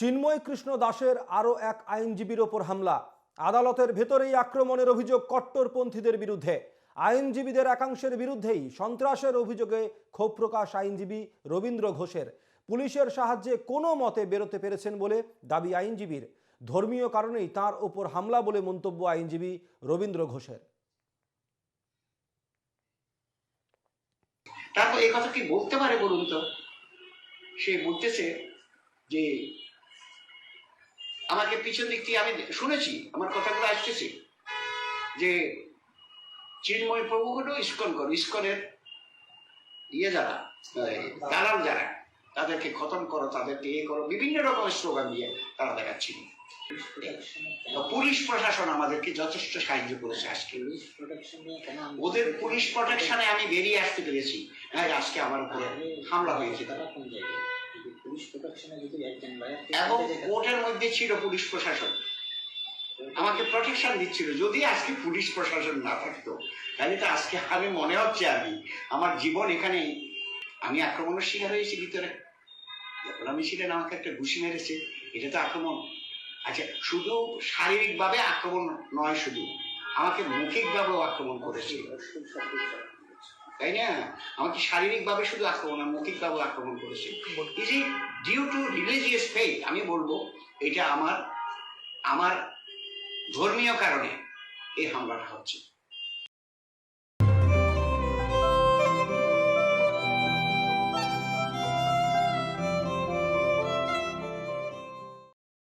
চিন্ময় কৃষ্ণ দাসের আরও এক আইনজীবীর ওপর হামলা। আদালতের ভেতরেই আক্রমণের অভিযোগ কট্টরপন্থীদের বিরুদ্ধে। আইনজীবীদের একাংশের বিরুদ্ধেই সন্ত্রাসের অভিযোগে ক্ষোভ প্রকাশ আইনজীবী রবীন্দ্র ঘোষের। পুলিশের সাহায্যে কোনো মতে বেরোতে পেরেছেন বলে দাবি আইনজীবীর। ধর্মীয় কারণেই তার ওপর হামলা বলে মন্তব্য আইনজীবী রবীন্দ্র ঘোষের। তারপর এই কথা কি বলতে পারে বলুন তো? সে বলতেছে যে আমাকে পিছন দিক থেকে আমি শুনেছি, আমার কথাগুলো আসতেছে যে চিন্ময় প্রভু হলো ইস্কন করো, ইস্কনের যারা দালাল যারা, তাদেরকে খতম করো, তাদেরকে করো, বিভিন্ন রকমের স্লোগান দিয়ে তারা দেখাচ্ছিল। পুলিশ প্রশাসন আমাদেরকে যথেষ্ট সাহায্য করেছে। আজকে ওদের পুলিশ প্রোটেকশনে আমি বেরিয়ে আসতে পেরেছি। হ্যাঁ, আজকে আমার উপরে হামলা হয়েছে এবং কোর্টের মধ্যে ছিল পুলিশ প্রশাসন, আমাকে প্রোটেকশন দিচ্ছিল। যদি আজকে পুলিশ প্রশাসন না থাকতো তাহলে তো আজকে আমি মনে হচ্ছে আমার জীবন এখানে, আমি আক্রমণের শিকার হয়েছি ভিতরে। যখন আমি ছিলেন আমাকে একটা ঘুষি মেরেছে, এটা তো আক্রমণ। আচ্ছা, শুধু শারীরিক ভাবে আক্রমণ নয়, শুধু আমাকে মৌখিক ভাবেও আক্রমণ করেছে, তাই না? আমাকে শারীরিক ভাবে শুধু আক্রমণ, মৌখিক ভাবে আক্রমণ করেছে। Is it due to religious faith? আমি বলবো এটা আমার ধর্মীয় কারণে এই হামলাটা হচ্ছে।